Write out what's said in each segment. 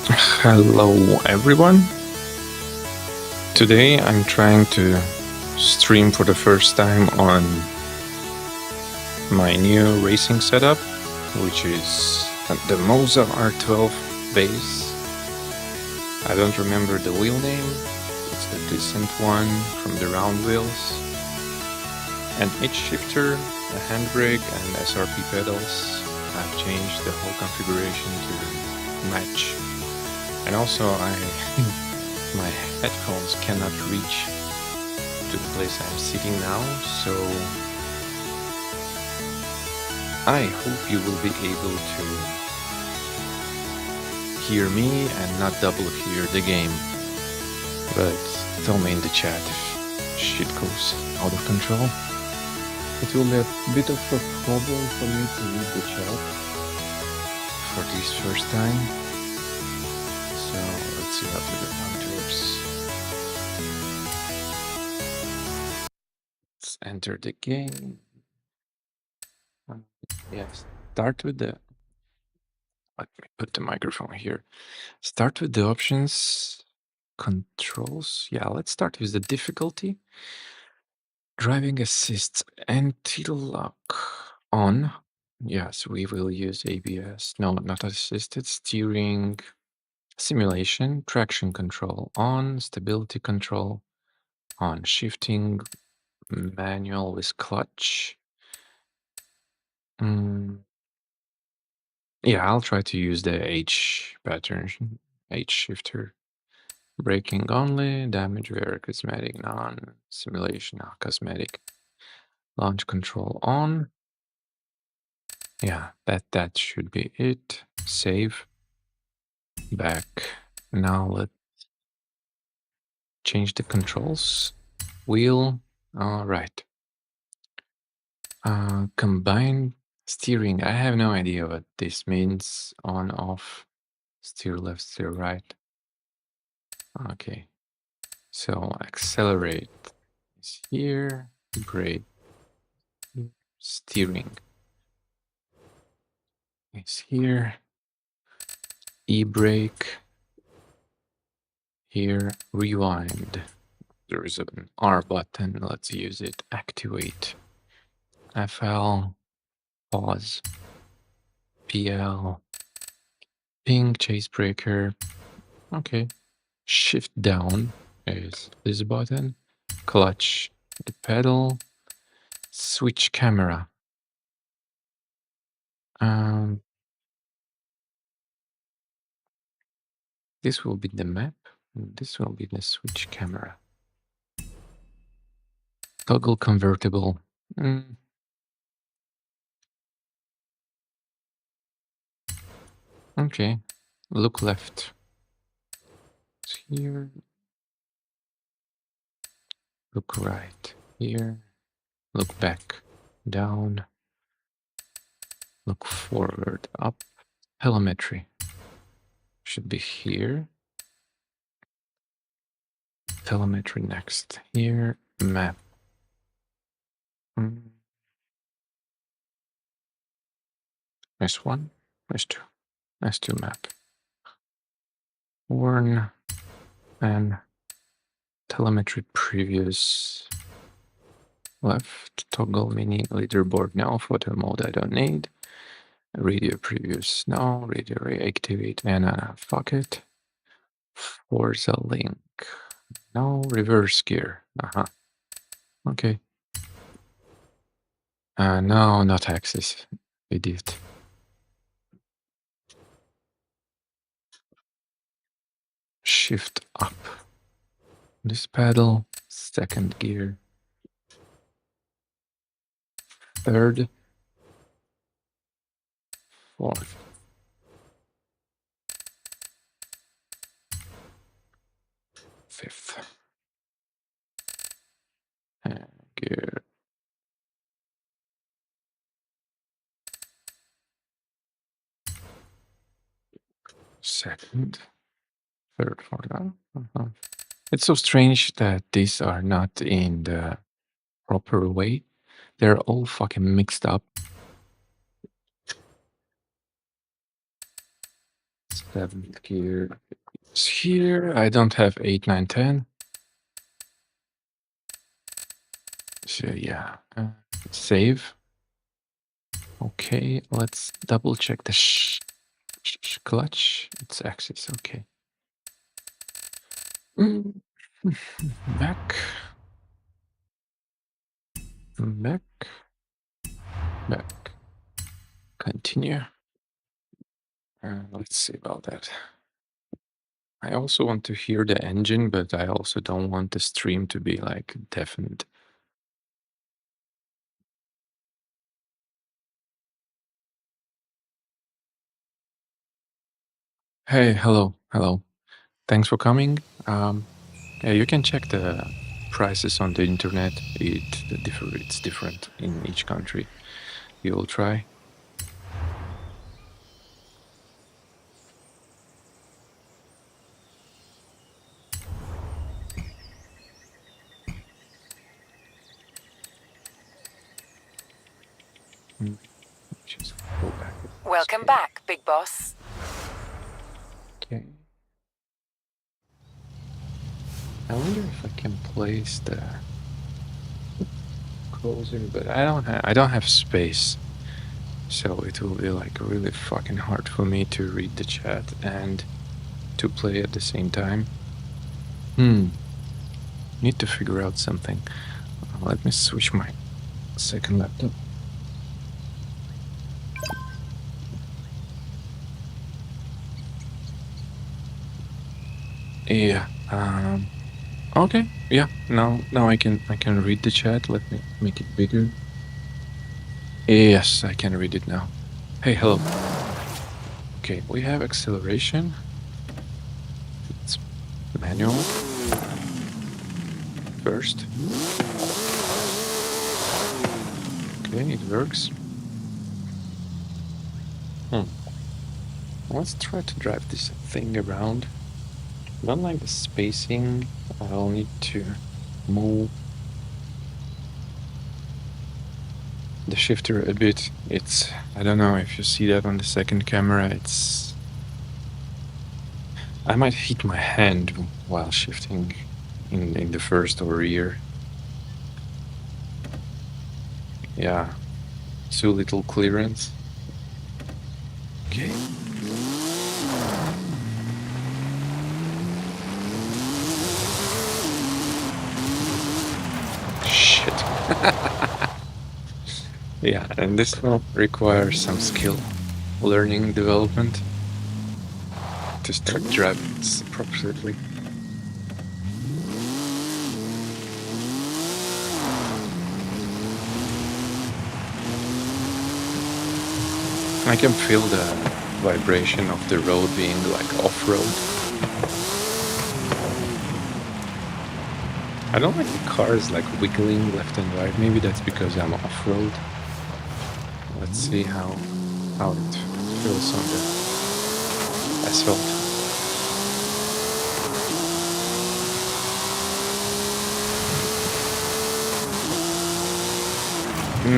Hello everyone. Today I'm trying to stream for the first time on my new racing setup, which is the Moza R12 base. I don't remember the wheel name. It's the decent one from the round wheels. An H shifter, a handbrake, and SRP pedals. I've changed the whole configuration to match. And also my headphones cannot reach to the place I'm sitting now, so I hope you will be able to hear me and not double hear the game. But tell me in the chat if shit goes out of control. It will be a bit of a problem for me to read the chat for this first time. So let's see how to get onwards. Let's enter the game. Yes, start with the. Let me put the microphone here. Start with the options, controls. Yeah, let's start with the difficulty. Driving assist, anti-lock on. Yes, we will use ABS. No, not assisted. Steering, simulation, traction control on, stability control on, shifting, manual with clutch. Yeah, I'll try to use the H pattern, H shifter. Braking only, damage where cosmetic, none, simulation, cosmetic. Launch control on. Yeah, that should be it. Save. Back. Now let's change the controls. Wheel. All right. Combined steering. I have no idea what this means. On, off, steer left, steer right. Okay. So accelerate is here. Brake. Steering is here. E-brake. Here, rewind. There is an R button. Let's use it. Activate. FL. Pause. PL. Ping. Chase breaker. Okay. Shift down is this button. Clutch. The pedal. Switch camera. This will be the map. This will be the switch camera. Toggle convertible. Okay. Look left. It's here. Look right. Here. Look back. Down. Look forward. Up. Telemetry. Should be here. Telemetry next. Here. Map. S1. S2. S2 map. Warn. And telemetry previous. Left. Toggle mini leaderboard. No. Photo mode I don't need. Radio previous. No. Radio reactivate. And fuck it. Forza link. No. Reverse gear. Okay. No, not axis. Idiot. Shift up. This pedal. Second gear. Third. Fourth. Fifth. And gear. Second. Third, fourth. It's so strange that these are not in the proper way. They're all fucking mixed up. 7th gear is here. I don't have 8, 9, 10. So yeah, save. Okay, let's double check the clutch. It's axis, okay. Back. Back. Back. Continue. Let's see about that. I also want to hear the engine, but I also don't want the stream to be like deafened. Hey, hello, hello. Thanks for coming. Yeah, you can check the prices on the internet. It's different in each country. You will try. Just go back. Welcome back, big boss. Okay. I wonder if I can place the closer, but I don't have space. So it will be like really fucking hard for me to read the chat and to play at the same time. Need to figure out something. Let me switch my second laptop. Yeah. Okay. Yeah. Now I can read the chat. Let me make it bigger. Yes, I can read it now. Hey, hello. Okay, we have acceleration. It's manual first. Okay, it works. Let's try to drive this thing around. Don't like the spacing. I'll need to move the shifter a bit. It's, I don't know if you see that on the second camera, it's, I might hit my hand while shifting in the first or rear. Yeah, too little clearance. Okay. Shit. Yeah, and this will require some skill, learning development to start driving this appropriately. I can feel the vibration of the road being like off-road. I don't like the cars like wiggling left and right. Maybe that's because I'm off-road. Let's see how it feels on the asphalt.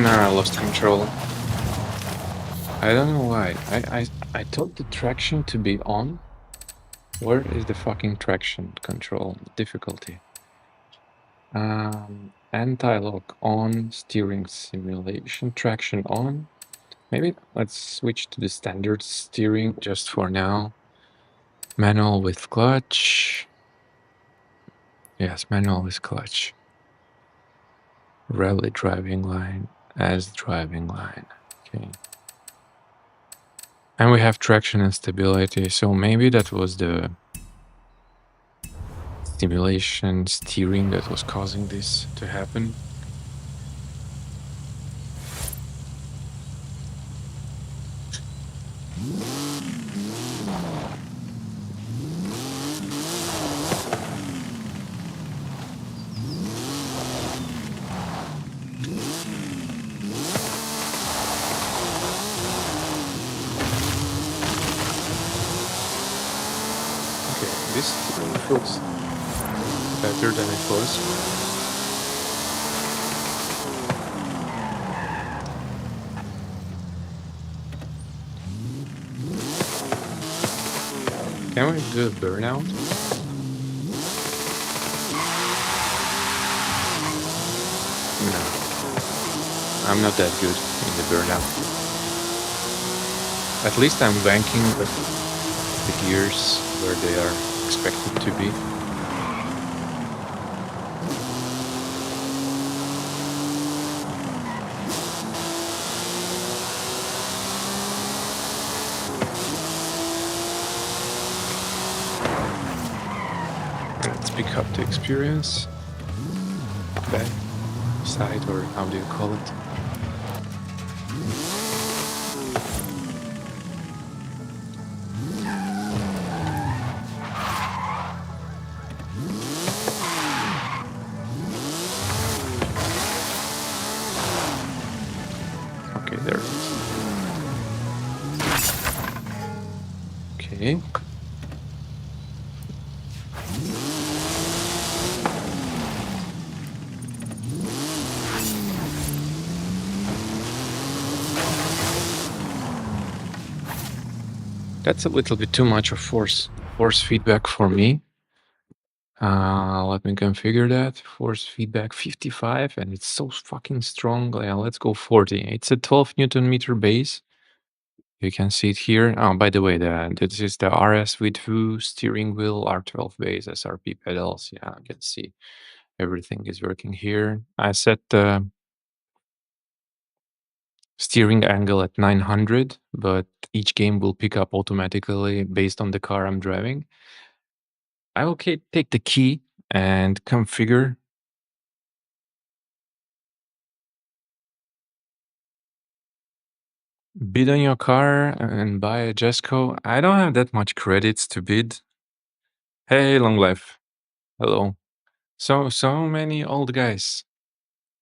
Nah, I lost control. I don't know why. I told the traction to be on. Where is the fucking traction control difficulty? Anti-lock on, steering simulation, traction on. Maybe let's switch to the standard steering just for now. Manual with clutch. Yes, manual with clutch. Rally driving line as driving line. Okay. And we have traction and stability, so maybe that was the simulation steering that was causing this to happen. This feels better than it was. Can we do a burnout? No, I'm not that good in the burnout. At least I'm banking the gears where they are expected to be. Let's pick up the experience. Back side, or how do you call it? Okay, there it is. Okay. That's a little bit too much of force feedback for me. Let me configure that. Force feedback 55, and it's so fucking strong. Yeah, let's go 40. It's a 12 Newton meter base. You can see it here. Oh, by the way, this is the RS with VU steering wheel, R12 base, SRP pedals. Yeah, you can see everything is working here. I set the steering angle at 900, but each game will pick up automatically based on the car I'm driving. I will take the key and configure. Bid on your car and buy a Jesco. I don't have that much credits to bid. Hey, long life. Hello. So many old guys.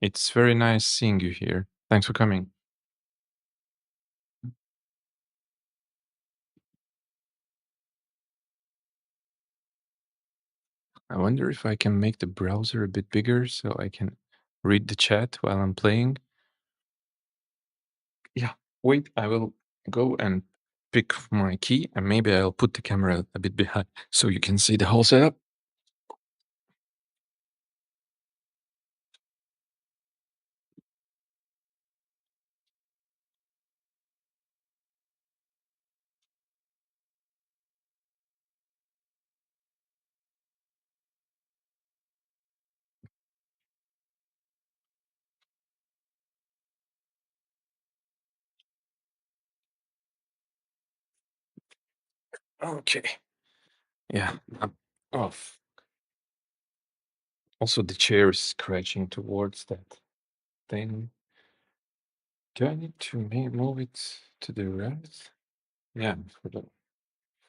It's very nice seeing you here. Thanks for coming. I wonder if I can make the browser a bit bigger so I can read the chat while I'm playing. Yeah, wait, I will go and pick my key, and maybe I'll put the camera a bit behind so you can see the whole setup. Okay. Yeah. Off. Also, the chair is scratching towards that thing. Do I need to move it to the right? Yeah,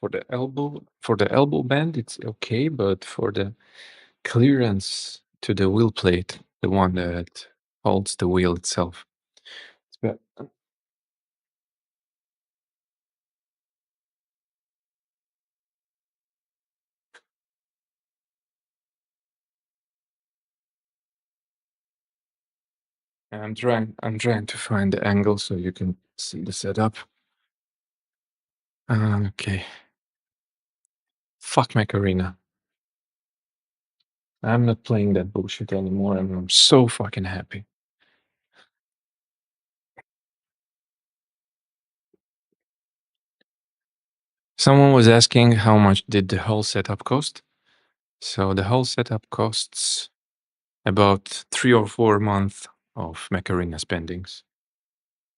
for the elbow band it's okay, but for the clearance to the wheel plate, the one that holds the wheel itself, it's bad. I'm trying to find the angle so you can see the setup. Okay. Fuck Macarena. I'm not playing that bullshit anymore, and I'm so fucking happy. Someone was asking how much did the whole setup cost. So the whole setup costs about 3 or 4 months of Macarena spendings.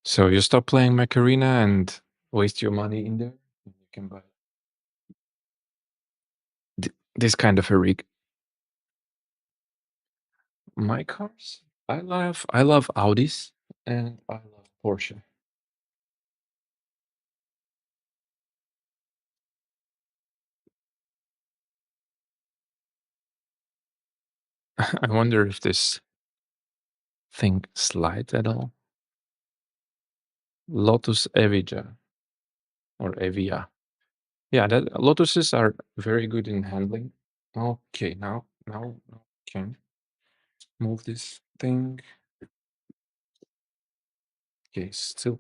So you stop playing Macarena and waste your money in there, and you can buy this kind of a rig. My cars, I love Audis and I love Porsche. I wonder if this thing slides at all. Lotus Evija or Evija. Yeah, that Lotuses are very good in handling. Okay, now can move this thing. Okay, still.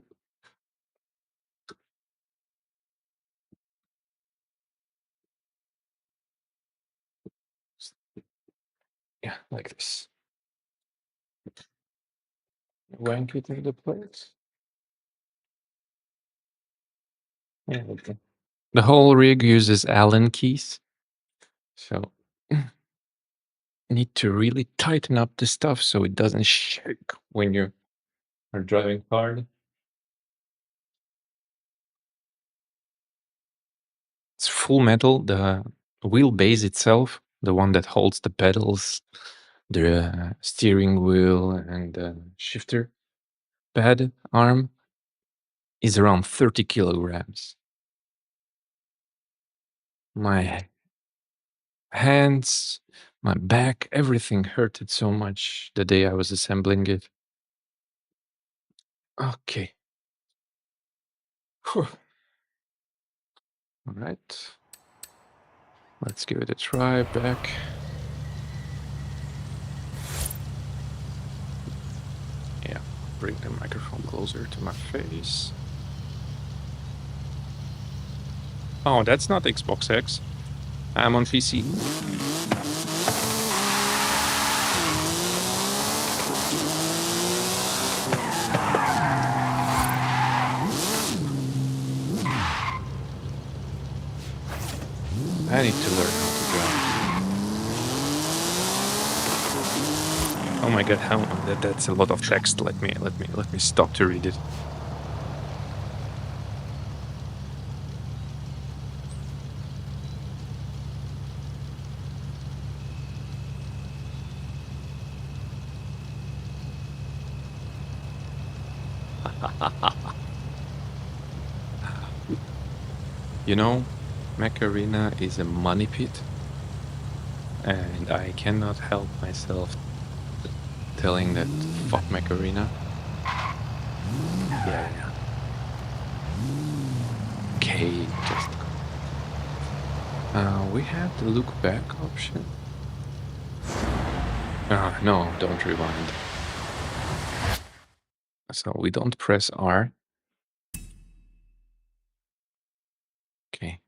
Yeah, like this. Wank it in the plate. Yeah, okay. The whole rig uses Allen keys, so need to really tighten up the stuff so it doesn't shake when you are driving hard. It's full metal. The wheelbase itself, the one that holds the pedals, the steering wheel, and the shifter pad arm, is around 30 kilograms. My hands, my back, everything hurted so much the day I was assembling it. Okay. Whew. All right. Let's give it a try back. Yeah, bring the microphone closer to my face. Oh, that's not Xbox X. I'm on PC. I need to learn how to drive. Oh my god, that's a lot of text. Let me stop to read it. You know, Macarena is a money pit, and I cannot help myself telling that fuck Macarena. Yeah. Okay, just we have the look back option. No, don't rewind. So we don't press R. Okay.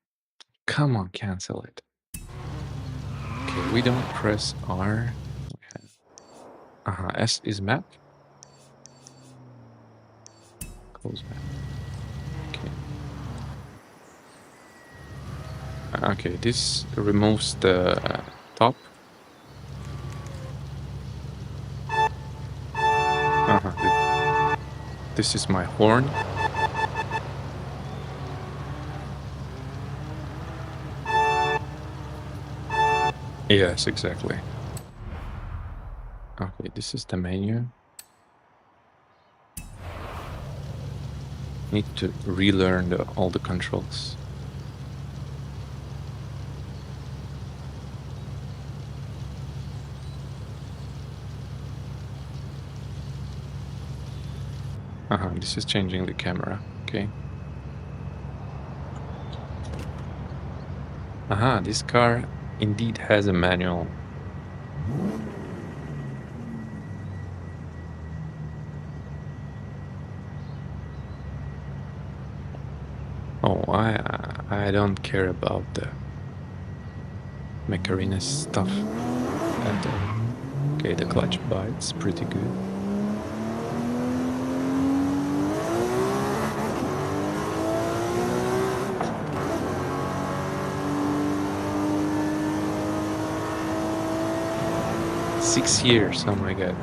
Come on, cancel it. Okay, we don't press R. S is map. Close map. Okay. Okay, this removes the top. This is my horn. Yes, exactly. Okay, this is the menu. Need to relearn all the controls. This is changing the camera. Okay. This car indeed has a manual. Oh, I don't care about the Macarena stuff. Okay, the clutch bites pretty good. Six years, oh my god.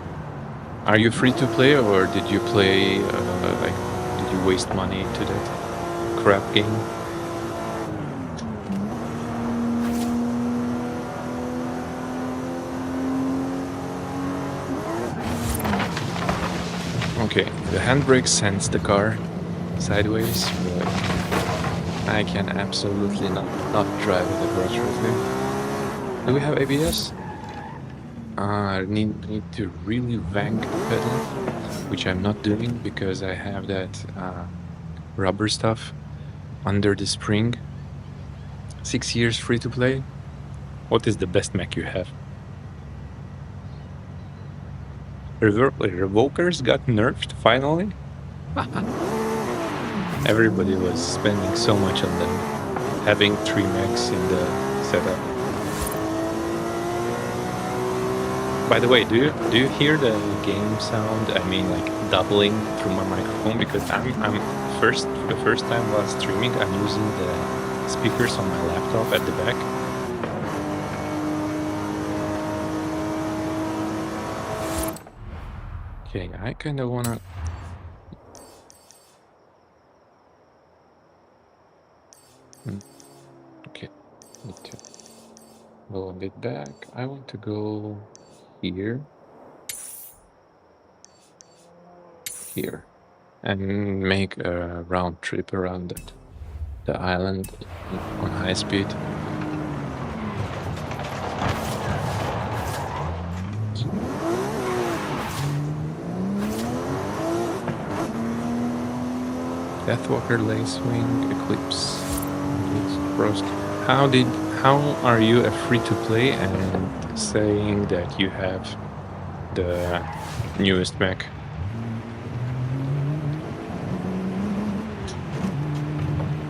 Are you free to play, or did you play, did you waste money to that crap game? Okay, the handbrake sends the car sideways, but I can absolutely not drive it aggressively. Do we have ABS? I need to really wank the pedal, which I'm not doing because I have that rubber stuff under the spring. 6 years free to play. What is the best Mac you have? Revokers got nerfed finally? Everybody was spending so much on them, having 3 Macs in the setup. By the way, do you hear the game sound? I mean, like doubling through my microphone because I'm first for the first time while streaming. I'm using the speakers on my laptop at the back. Okay, I kind of wanna. Okay, need to go a bit back. I want to go here, here, and make a round trip around the island on high speed. Deathwalker, Lacewing, Eclipse, Frost. How are you a free to play and saying that you have the newest Mac?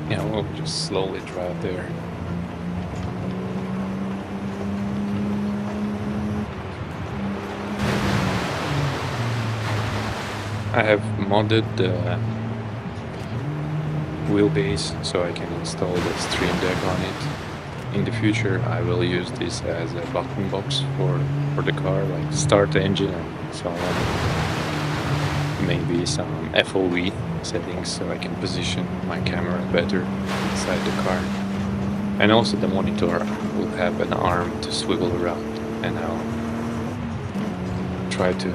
Yeah, we'll just slowly drive there. I have modded the wheelbase so I can install the Stream Deck on it. In the future, I will use this as a button box for the car, like start engine and so on. Maybe some FOV settings so I can position my camera better inside the car. And also the monitor will have an arm to swivel around, and I'll try to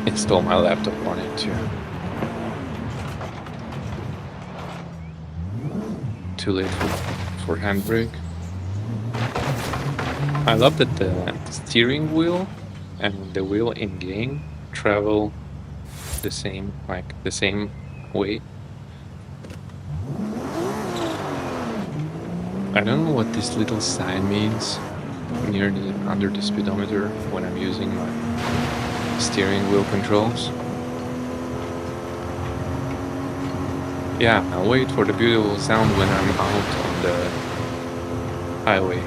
install my laptop on it too. Too late for Handbrake. I love that the steering wheel and the wheel in game travel the same way. I don't know what this little sign means under the speedometer when I'm using my steering wheel controls. Yeah, I'll wait for the beautiful sound when I'm out on the highway.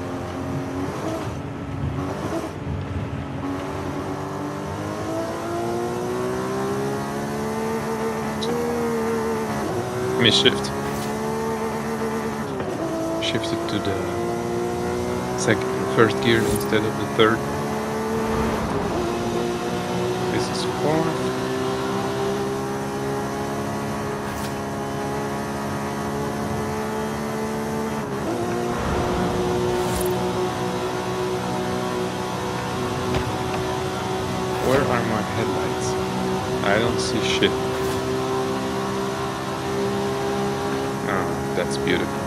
Let me shift. Shift it to the first gear instead of the third. This is fourth. Where are my headlights? I don't see shit. Oh, that's beautiful.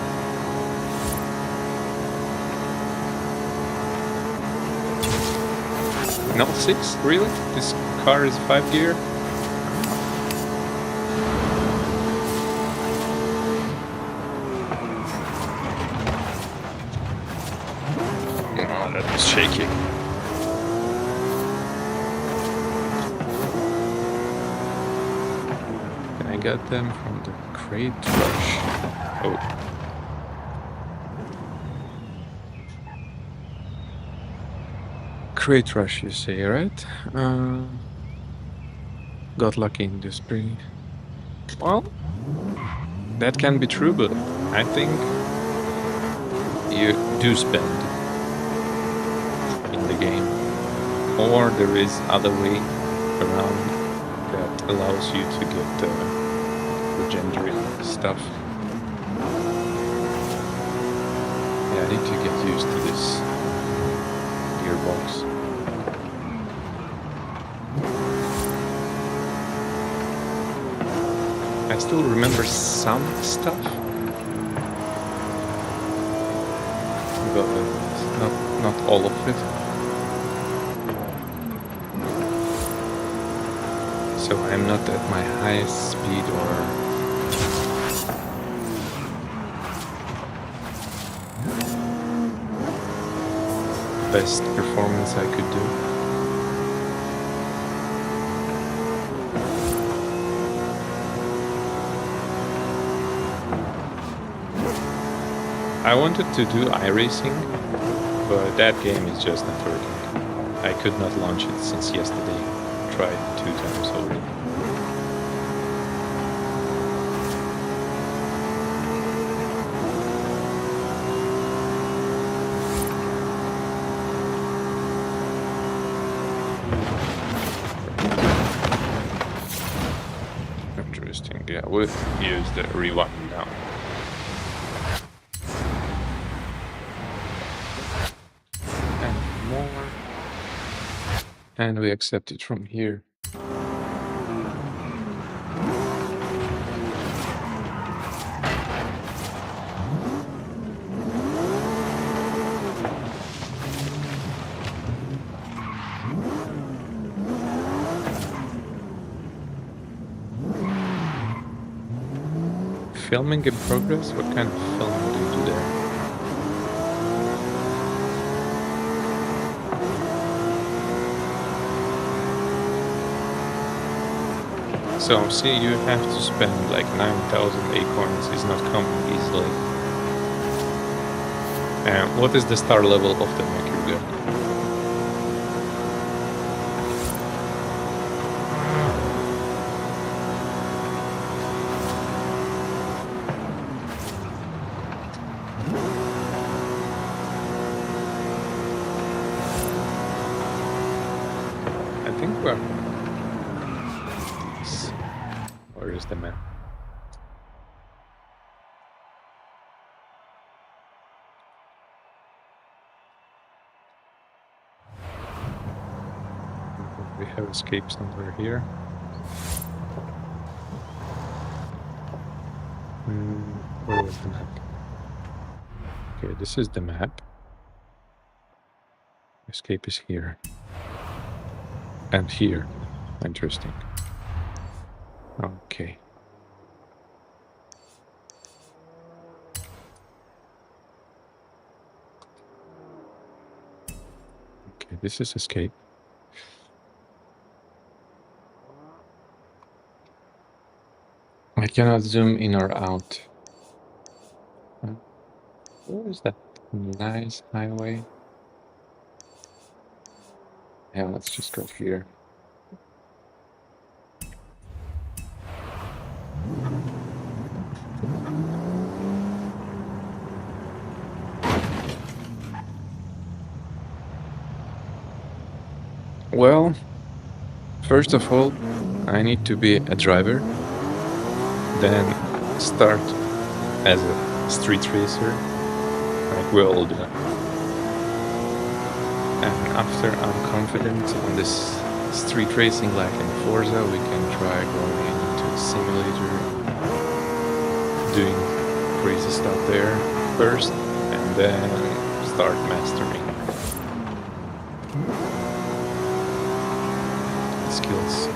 No, 6? Really? This car is 5 gear? Oh, that was shaky. And I got them from the crate rush. Oh. Crate rush, you say, right? Got lucky in the spring. Well, that can be true, but I think you do spend in the game. Or there is other way around that allows you to get the legendary stuff. Yeah, I need to get used to this gearbox. I still remember some stuff, but not all of it. So I'm not at my highest speed or best performance I could do. I wanted to do iRacing, but that game is just not working. I could not launch it since yesterday. Tried 2 times already. Interesting. Yeah, we'll use the rewind now. And more. And we accept it from here. Filming in progress? What kind of filming do you do there? So, see, you have to spend like 9,000 acorns. It's not coming easily. And what is the star level of the mech you got? I think we're... Where is the map? We have escape somewhere here. Where was the map? Okay, this is the map. Escape is here. And here. Interesting. Okay. Okay, this is escape. I cannot zoom in or out. Where is that nice highway? Yeah, let's just go here. Well, first of all, I need to be a driver, then start as a street racer, like we all do. And after I'm confident on this street racing like in Forza, we can try going into a simulator, doing crazy stuff there first, and then start mastering skills.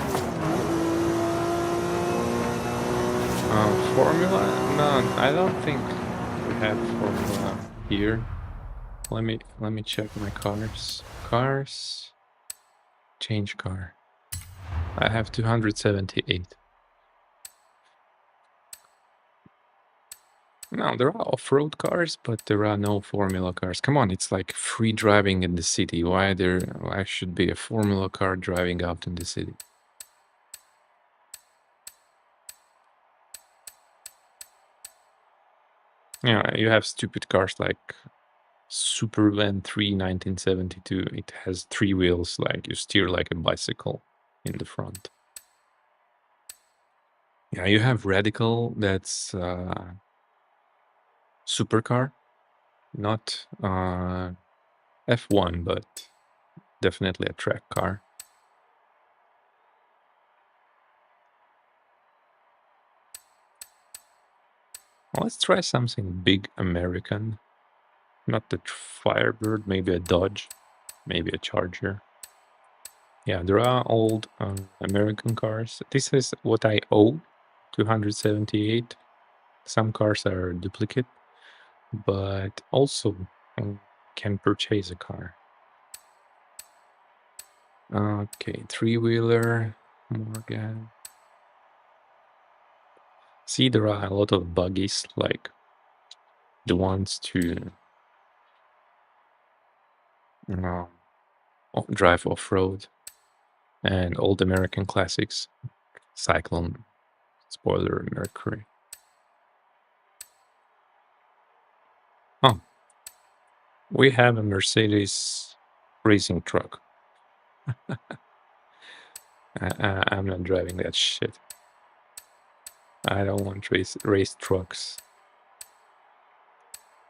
Formula? No, I don't think we have formula here. Let me check my cars. Cars. Change car. I have 278. No, there are off-road cars, but there are no formula cars. Come on, it's like free driving in the city. Why should be a formula car driving out in the city? Yeah, you have stupid cars like Supervan 3 1972. It has 3 wheels, like you steer like a bicycle in the front. Yeah, you have Radical, that's supercar, not F1, but definitely a track car. Well, let's try something big American. Not the Firebird, maybe a Dodge, maybe a Charger. Yeah, there are old American cars. This is what I owe, 278. Some cars are duplicate, but also can purchase a car. Okay, 3-wheeler, Morgan. See, there are a lot of buggies, like the ones to drive off-road and old American classics, Cyclone, Spoiler, Mercury. Oh, we have a Mercedes racing truck. I'm not driving that shit. I don't want race trucks.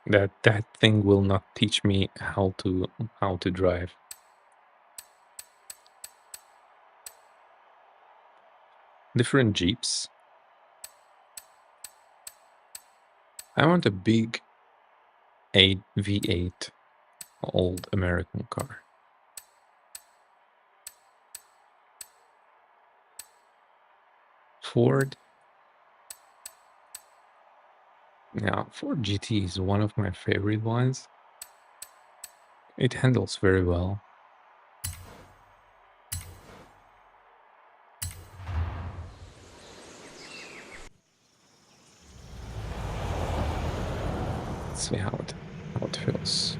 That thing will not teach me how to drive. Different Jeeps. I want a big V8 old American car. Ford. Yeah, Ford GT is one of my favorite ones. It handles very well. Let's see how it feels.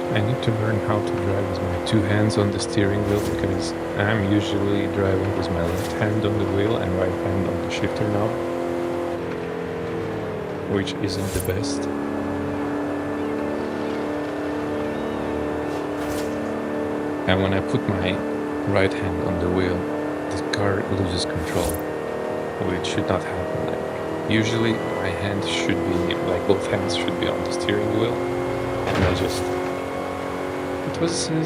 I need to learn how to drive with my two hands on the steering wheel, because I'm usually driving with my left hand on the wheel and right hand on the shifter knob, which isn't the best. And when I put my right hand on the wheel, the car loses control, which should not happen. Like, usually my hand should be, like, both hands should be on the steering wheel, and I just... It was a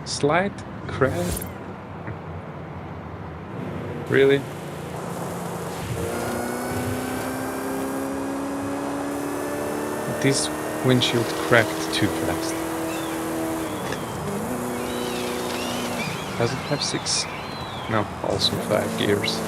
slight crack. Really? This windshield cracked too fast. Does it have 6? No, also 5 gears.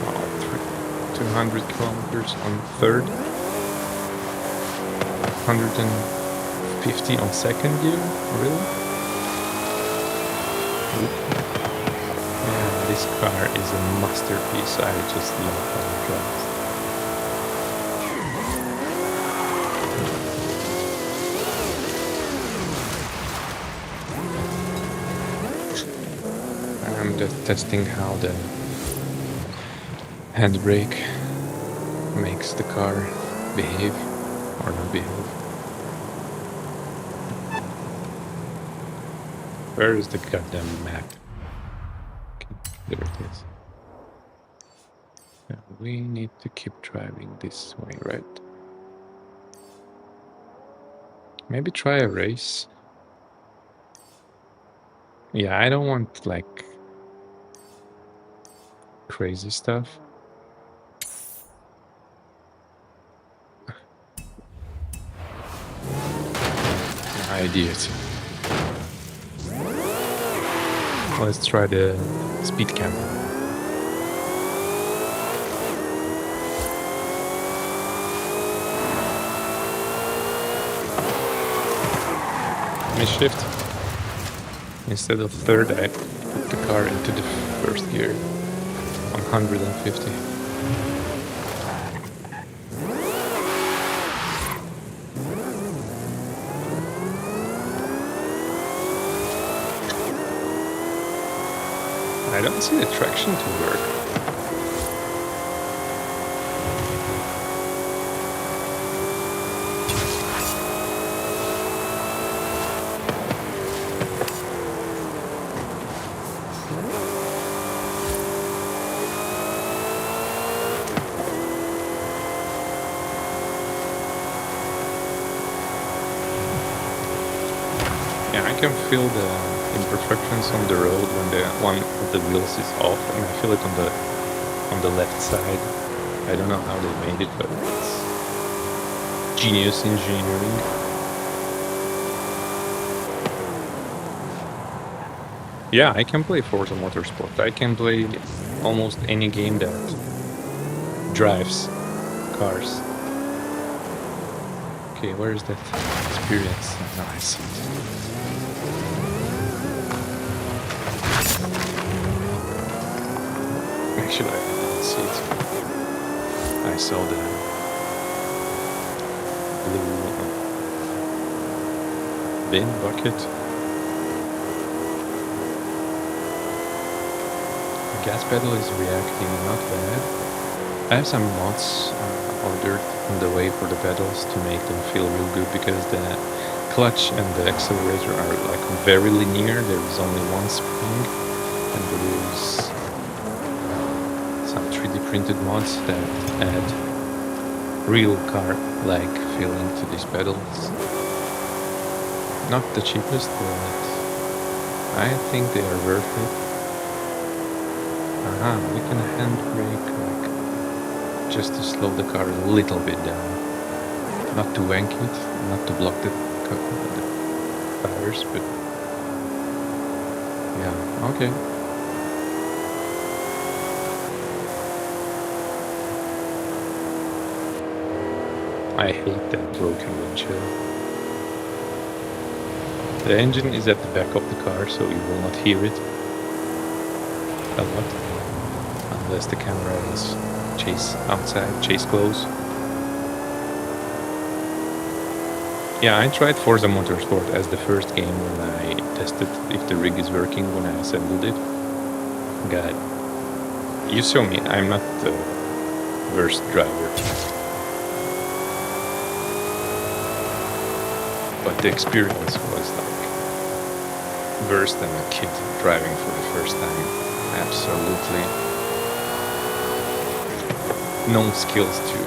Oh, 200 kilometers on third. 150 on second gear? Really? Yeah, this car is a masterpiece. I just love how it drives. I'm just testing how the handbrake makes the car behave or not behave. Where is the goddamn map? Okay, there it is. Yeah, we need to keep driving this way, right? Maybe try a race. Yeah, I don't want, like, crazy stuff. Idiot. Let's try the speed camp. Let me shift. Instead of third, I put the car into the first gear on 150. I don't see the traction to work. can feel the imperfections on the road when one of the wheels is off, and I feel it on the left side. I don't know how they made it, but it's genius engineering. Yeah, I can play Forza Motorsport. I can play almost any game that drives cars. Okay, where is that experience? No, I see it. Actually, I didn't see it. I saw the blue bin bucket. The gas pedal is reacting not bad. I have some mods ordered on the way for the pedals to make them feel real good, because the clutch and the accelerator are like very linear. There is only one spring, and there is some 3D printed mods that add real car-like feeling to these pedals. Not the cheapest, but I think they are worth it. We can handbrake, like, just to slow the car a little bit down. Not to wank it, not to block the tires, but yeah, okay. I hate that broken windshield. The engine is at the back of the car, so you will not hear it a lot, unless the camera is chase close. Yeah, I tried Forza Motorsport as the first game when I tested if the rig is working when I assembled it. God, you saw me, I'm not the worst driver. But the experience was like worse than a kid driving for the first time. Absolutely no skills to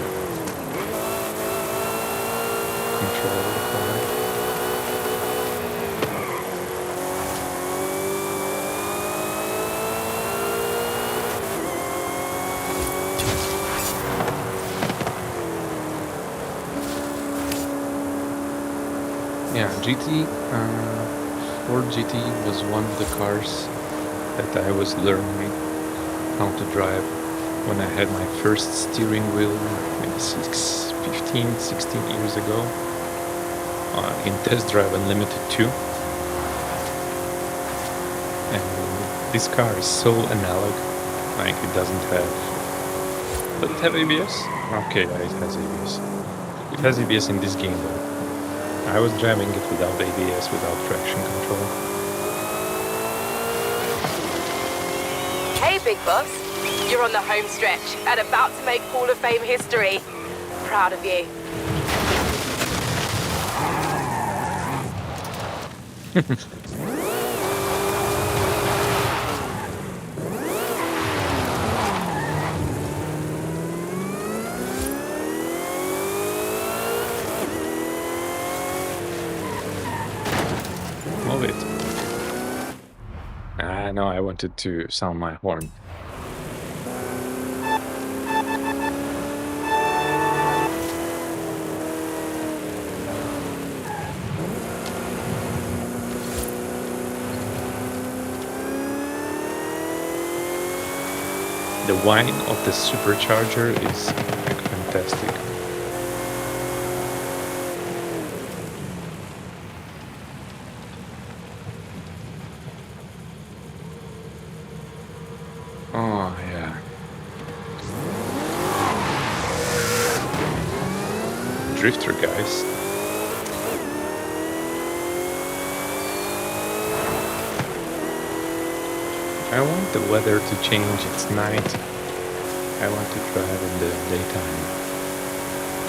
control the car. Yeah, Ford GT was one of the cars that I was learning how to drive when I had my first steering wheel, maybe 15, 16 years ago, in Test Drive Unlimited 2. And this car is so analog, like it doesn't have... Does it have ABS? Okay, yeah, it has ABS. It has ABS in this game, though. I was driving it without ABS, without traction control. Hey, Big Boss. You're on the home stretch and about to make Hall of Fame history. Proud of you. Move it. No, I wanted to sound my horn. The whine of the supercharger is like fantastic. Oh, yeah. Drifter, guys. I want the weather to change. It's night. I want to drive in the daytime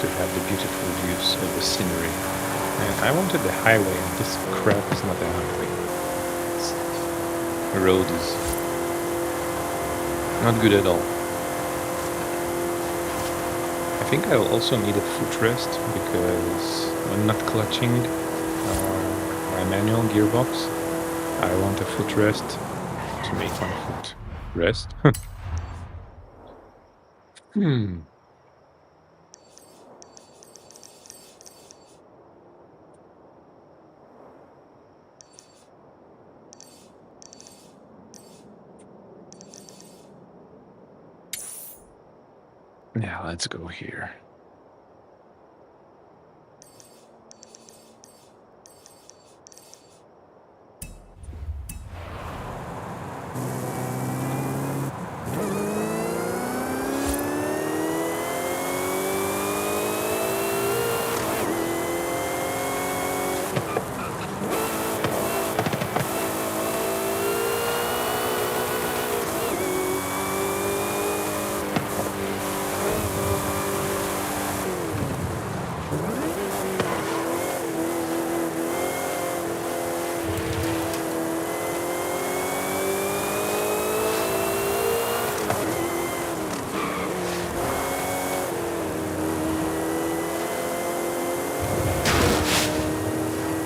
to have the beautiful views of the scenery. And I wanted the highway, and this crap is not a highway. The road is not good at all. I think I will also need a footrest, because when not clutching, my manual gearbox. I want a footrest to make my foot rest. Hmm. Yeah, let's go here.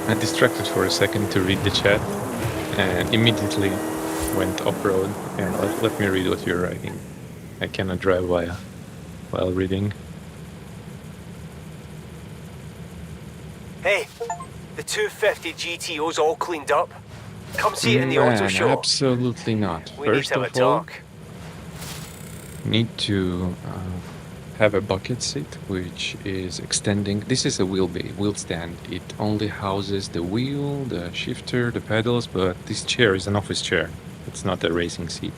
I distracted for a second to read the chat and immediately went off-road. And let me read what you're writing. I cannot drive while reading. Hey, the 250 GTO's all cleaned up. Come see it in the auto Man, show. absolutely not. We need First to have a of all, talk. need to have a bucket seat which is extending. This is a wheel stand. It only houses the wheel, the shifter, the pedals, but this chair is an office chair. It's not a racing seat.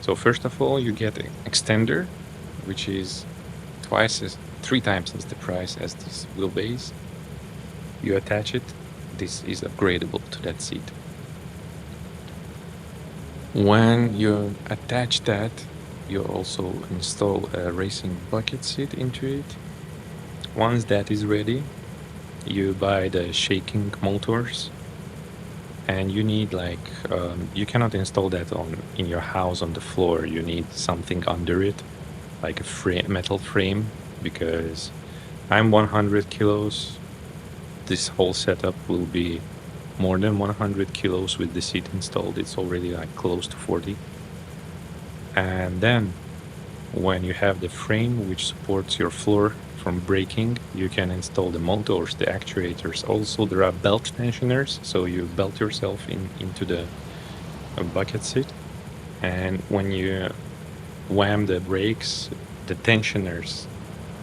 So first of all, you get an extender, which is 3 times as the price as this wheelbase. You attach it. This is upgradable to that seat. When you attach that, you also install a racing bucket seat into it. Once that is ready, you buy the shaking motors, and you need you cannot install that in your house on the floor. You need something under it, like a metal frame, because I'm 100 kilos. This whole setup will be more than 100 kilos with the seat installed. It's already like close to 40. And then when you have the frame which supports your floor from braking, you can install the motors, the actuators. Also, there are belt tensioners, so you belt yourself into the bucket seat. And when you wham the brakes, the tensioners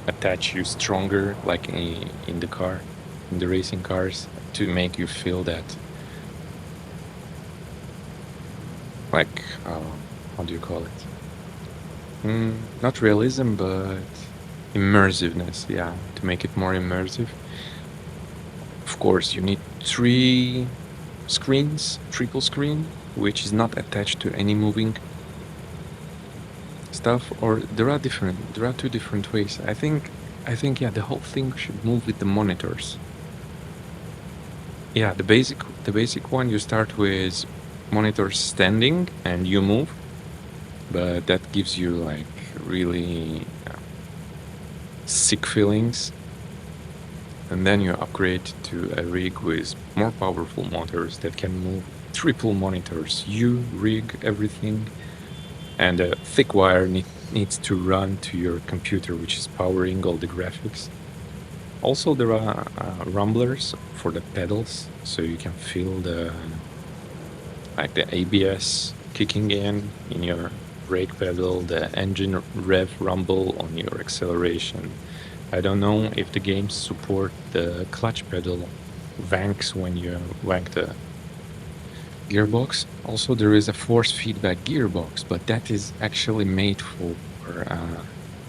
attach you stronger, like in the car, in the racing cars, to make you feel that, like, how do you call it? Not realism, but immersiveness. Yeah, to make it more immersive. Of course, you need 3 screens, triple screen, which is not attached to any moving stuff. Or there are 2 different ways. I think yeah, the whole thing should move with the monitors. Yeah, the basic one, you start with monitors standing and you move, but that gives you like really sick feelings. And then you upgrade to a rig with more powerful motors that can move triple monitors. You rig everything, and a thick wire needs to run to your computer, which is powering all the graphics. Also, there are rumblers for the pedals, so you can feel the ABS kicking in your brake pedal, the engine rev rumble on your acceleration. I don't know if the games support the clutch pedal wanks when you wank the gearbox. Also, there is a force feedback gearbox, but that is actually made for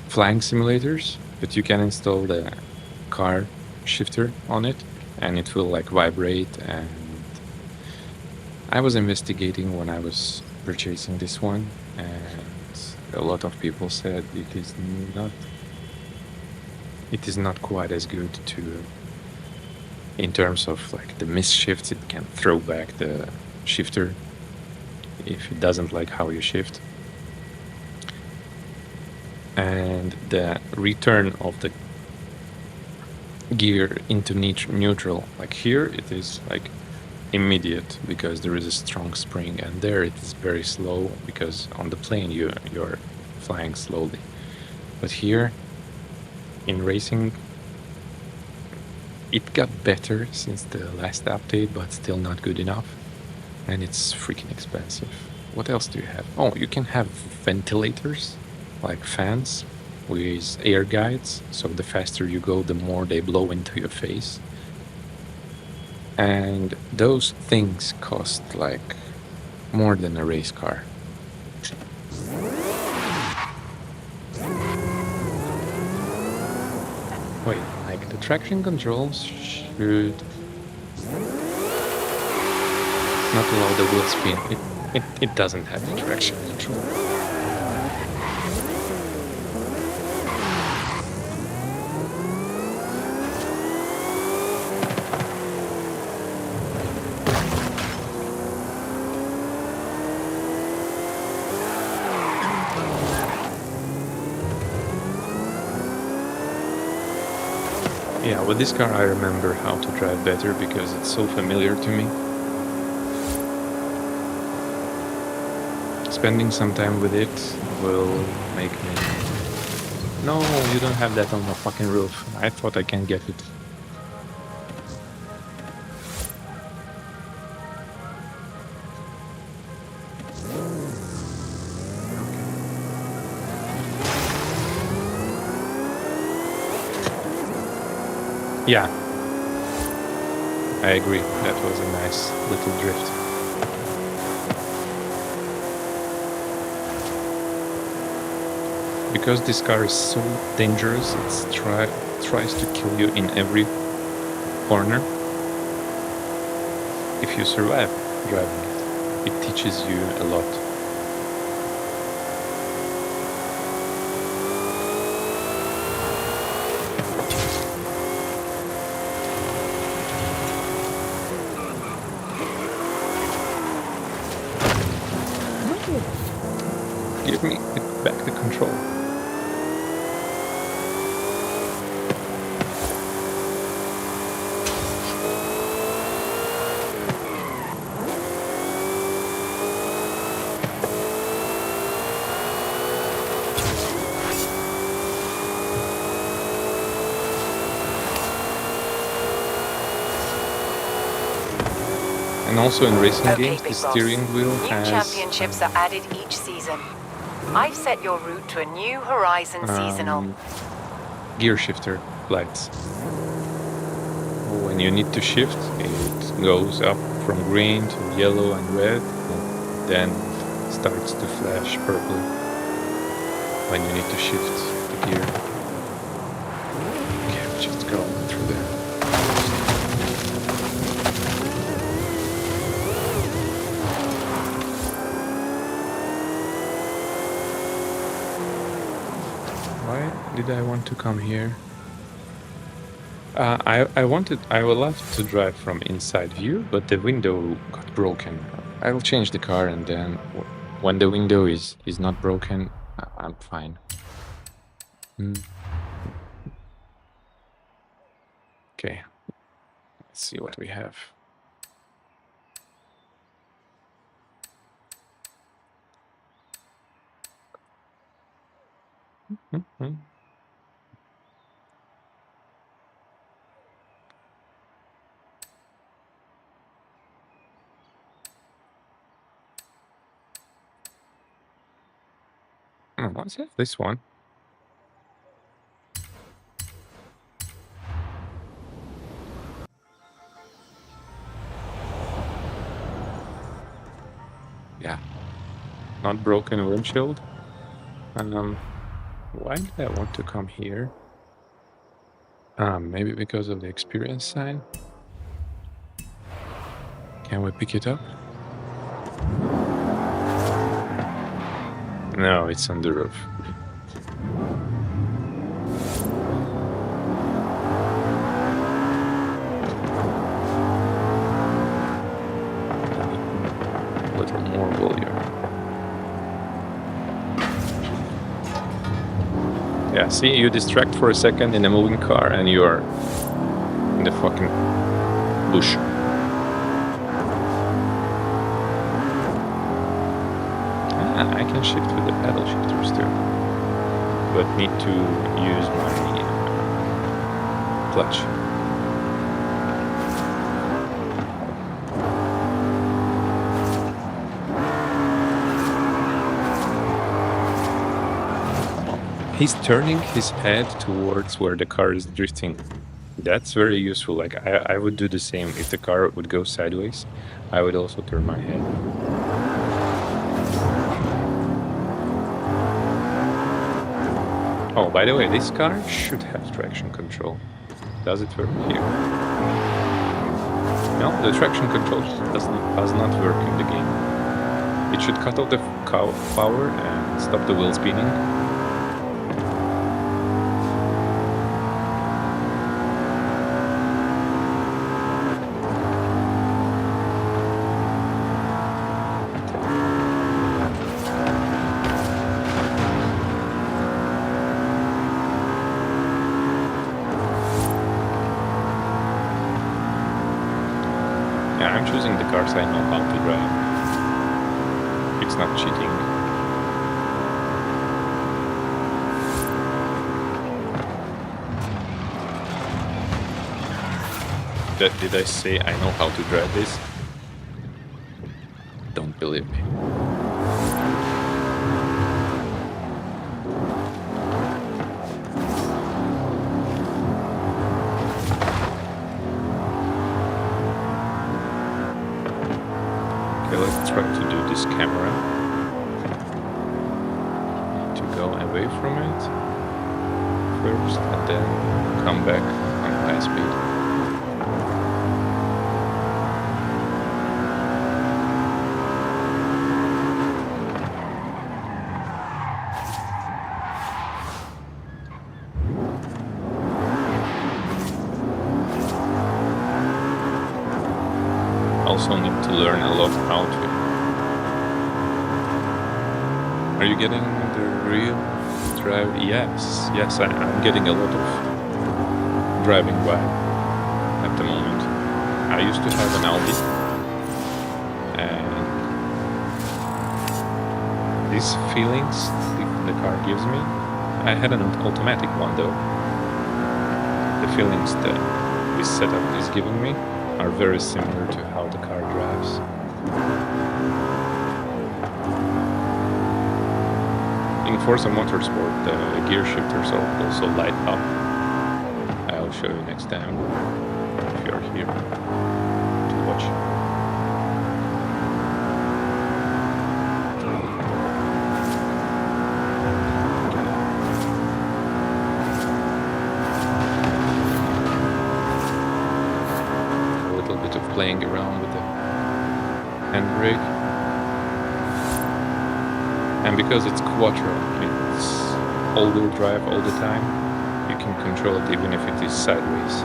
flying simulators. But you can install the car shifter on it, and it will like vibrate. And I was investigating when I was purchasing this one, and a lot of people said it is not quite as good in terms of like the misshifts. It can throw back the shifter if it doesn't like how you shift. And the return of the gear into neutral, like here it is like immediate because there is a strong spring, and there it is very slow because on the plane you're flying slowly. But here in racing, it got better since the last update, but still not good enough. And it's freaking expensive. What else do you have? Oh, you can have ventilators, like fans, with air guides. So the faster you go, the more they blow into your face. And those things cost like more than a race car. Wait, like the traction controls should not allow the wheel spin. It doesn't have the traction control. Yeah, with this car I remember how to drive better because it's so familiar to me. Spending some time with it will make me... No, you don't have that on the fucking roof. I thought I can get it. Yeah, I agree. That was a nice little drift. Because this car is so dangerous, it tries to kill you in every corner. If you survive driving it, it teaches you a lot. Give me back the control. And also in racing games, the steering wheel has... New championships are added each season. I've set your route to a new Horizon seasonal. Gear shifter lights. When you need to shift, it goes up from green to yellow and red, and then starts to flash purple when you need to shift the gear. Okay, we're just going through there. Why did I want to come here? I would love to drive from inside view, but the window got broken. I will change the car, and then when the window is not broken, I'm fine. Okay, let's see what we have. What's it? This one. Yeah, not broken windshield. Why did I want to come here? Maybe because of the experience sign. Can we pick it up? No, it's on the roof. A little more volume. Yeah, see, you distract for a second in a moving car and you are in the fucking bush. I can shift with the paddle shifters too, but need to use my clutch. He's turning his head towards where the car is drifting. That's very useful. Like I would do the same. If the car would go sideways, I would also turn my head. Oh, by the way, this car should have traction control. Does it work here? No, the traction control does not work in the game. It should cut off the power and stop the wheel spinning. I'm choosing the cars I know how to drive. It's not cheating. Did I say I know how to drive this? Don't believe me. Let's try to do this camera. Need to go away from it first and then come back on high speed. Also need to learn a lot how to. Are you getting the real drive? Yes, I'm getting a lot of driving vibe at the moment. I used to have an Audi, and these feelings the car gives me, I had an automatic one though. The feelings that this setup is giving me are very similar to how the car drives. In Forza Motorsport, the gear shifters also light up. I'll show you next time if you're here to watch. Playing around with the handbrake, and because it's quattro, it's all-wheel drive all the time, you can control it even if it is sideways.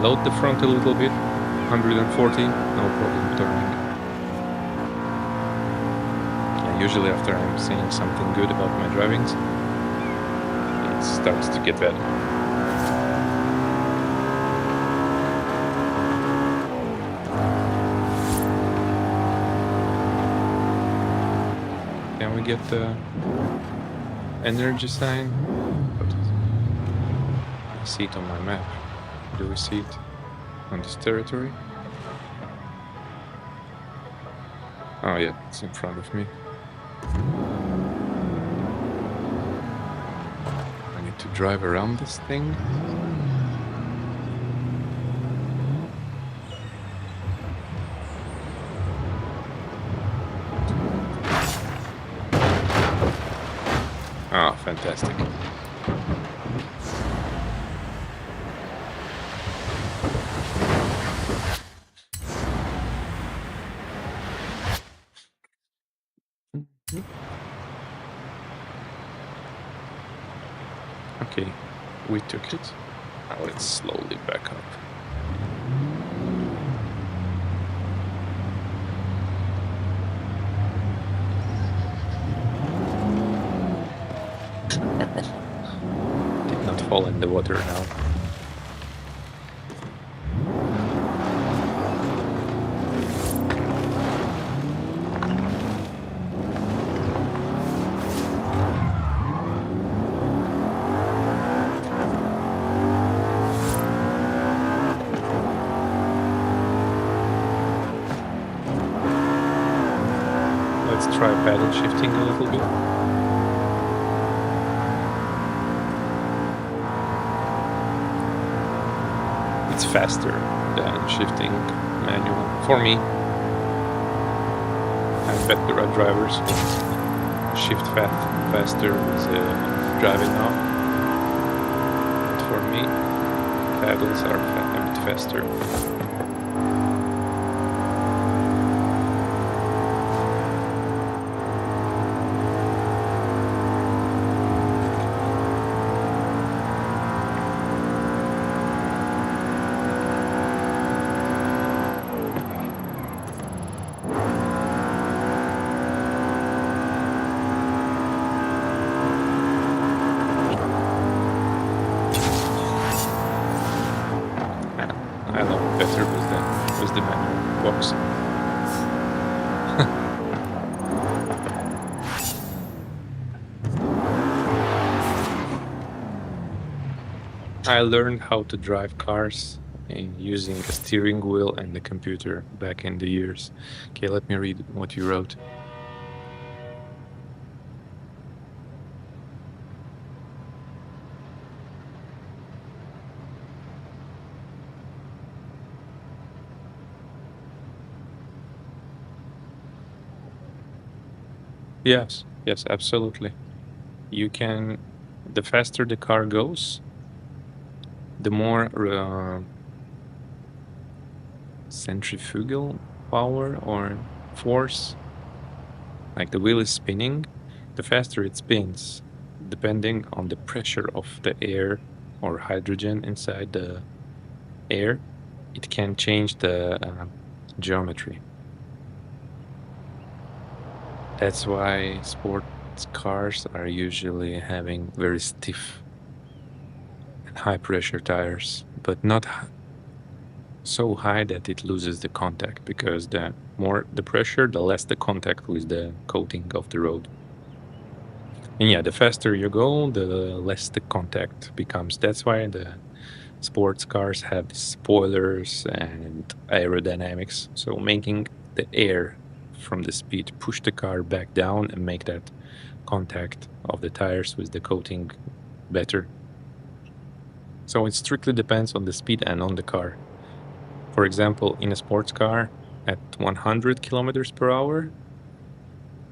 Load the front a little bit, 140, no problem turning. Yeah, usually after I'm saying something good about my drivings, it starts to get better. Can we get the energy sign? I see it on my map. Do we see it on this territory? Oh yeah, it's in front of me. I need to drive around this thing. Ah, fantastic. Okay, we took it. Now let's slowly back up. Did not fall in the water now. let's try paddle shifting a little bit. It's faster than shifting manual for me. I bet there are drivers who shift faster with driving now. But for me, paddles are a bit faster. I love it better with the manual box. I learned how to drive cars using a steering wheel and the computer back in the years. Okay, let me read what you wrote. Yes, absolutely. The faster the car goes, the more centrifugal power or force, like the wheel is spinning, the faster it spins, depending on the pressure of the air or hydrogen inside the air, it can change the geometry. That's why sports cars are usually having very stiff and high pressure tires, but not so high that it loses the contact, because the more the pressure, the less the contact with the coating of the road. And yeah, the faster you go, the less the contact becomes. That's why the sports cars have the spoilers and aerodynamics, so making the air from the speed push the car back down and make that contact of the tires with the coating better. So it strictly depends on the speed and on the car. For example, in a sports car at 100 kilometers per hour,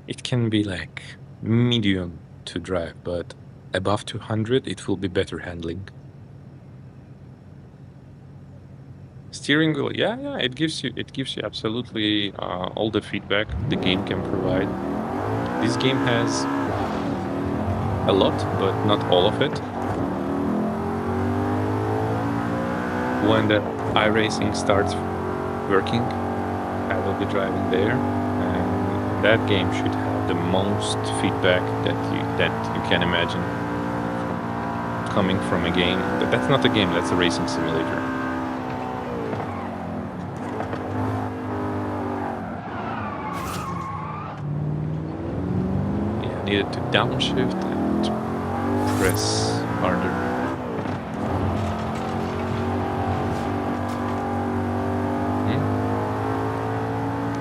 it can be like medium to drive, but above 200, it will be better handling. Steering wheel, yeah, it gives you absolutely all the feedback the game can provide. This game has a lot, but not all of it. When the iRacing starts working, I will be driving there, and that game should have the most feedback that you can imagine coming from a game. But that's not a game, that's a racing simulator. Yeah, I needed to downshift and press harder.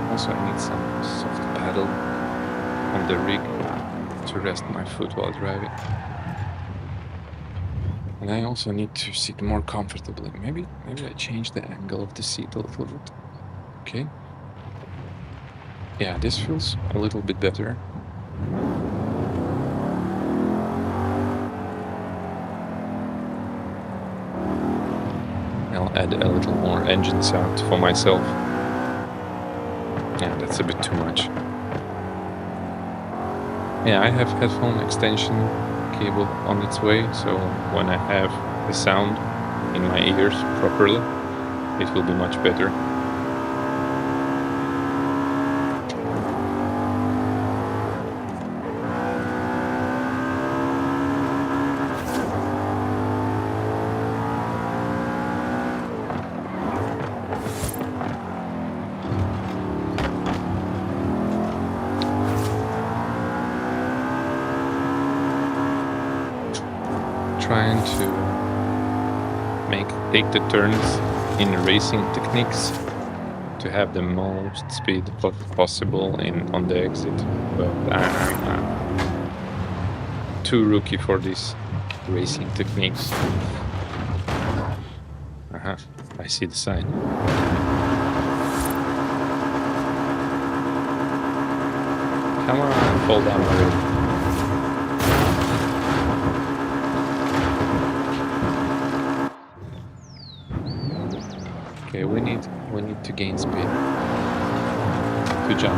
Also, I need some soft paddle on the rig to rest my foot while driving. And I also need to sit more comfortably. Maybe I change the angle of the seat a little bit. Okay. Yeah, this feels a little bit better. I'll add a little more engine sound for myself. Yeah, that's a bit too much. Yeah, I have headphone extension cable on its way, so when I have the sound in my ears properly, it will be much better. Trying to take the turns in racing techniques to have the most speed possible on the exit, but I'm too rookie for these racing techniques. I see the sign. Come on, fall down already. Okay, we need to gain speed to jump.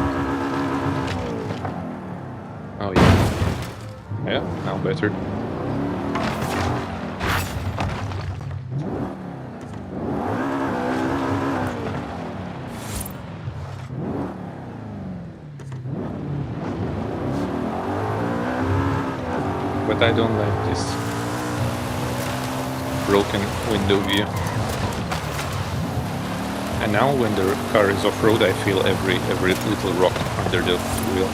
Oh yeah. Yeah, now better. But I don't like this broken window view. And now when the car is off-road, I feel every little rock under the wheel.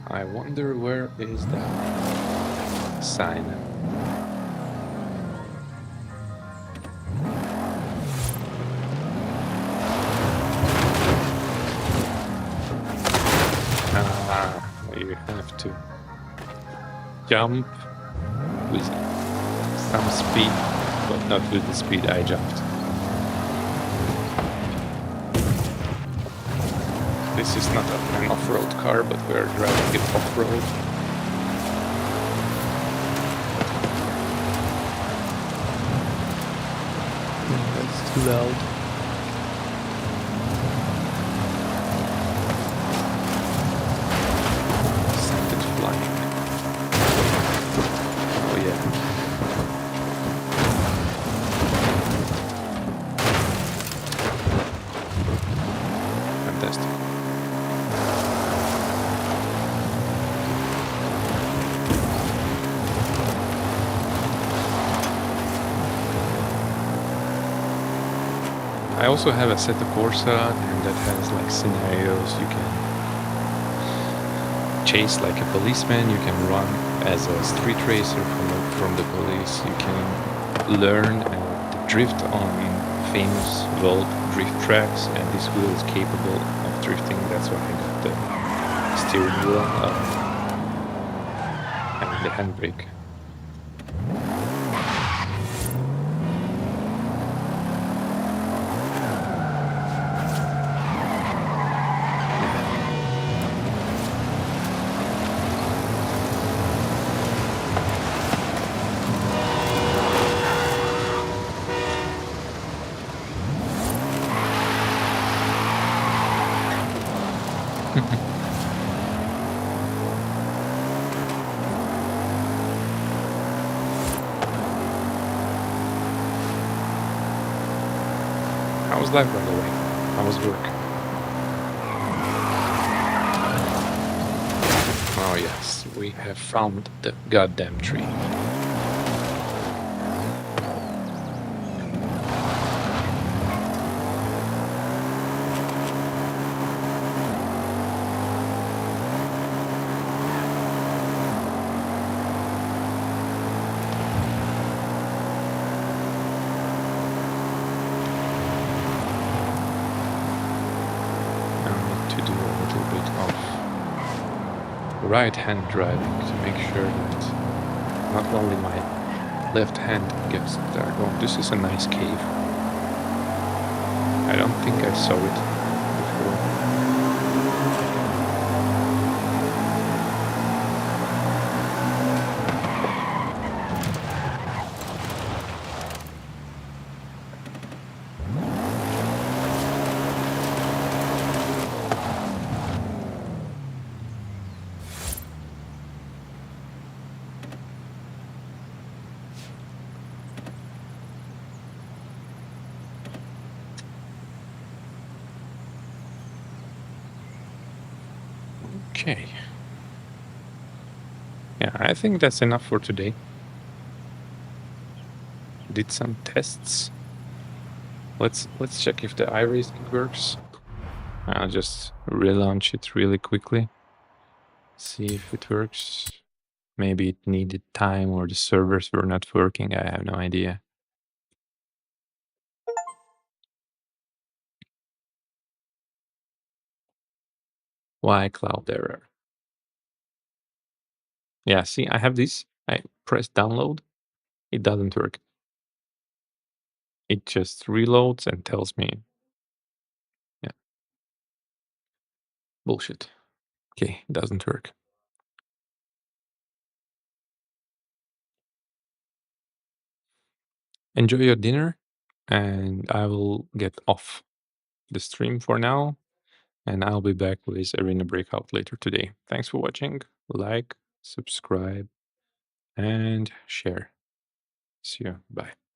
I wonder where is that sign? You have to jump with some speed, but not with the speed I jumped. This is not an off-road car, but we're driving it off-road. That's too loud. I also have a set of Forza, and that has like scenarios. You can chase like a policeman, you can run as a street racer from the police, you can learn and drift on famous world drift tracks, and this wheel is capable of drifting. That's why I got the steering wheel and the handbrake. How's life, by the way? How's work? Oh yes, we have found the goddamn tree. Right-hand driving to make sure that not only my left hand gets there. Oh, this is a nice cave. I don't think I saw it before. Okay. Yeah, I think that's enough for today. Did some tests. Let's check if the iRacing works. I'll just relaunch it really quickly. See if it works. Maybe it needed time or the servers were not working. I have no idea. Why cloud error? Yeah, see, I have this. I press download. It doesn't work. It just reloads and tells me, yeah, bullshit. Okay, it doesn't work. Enjoy your dinner, and I will get off the stream for now, and I'll be back with Arena Breakout later today. Thanks for watching. Like, subscribe, and share. See you. Bye.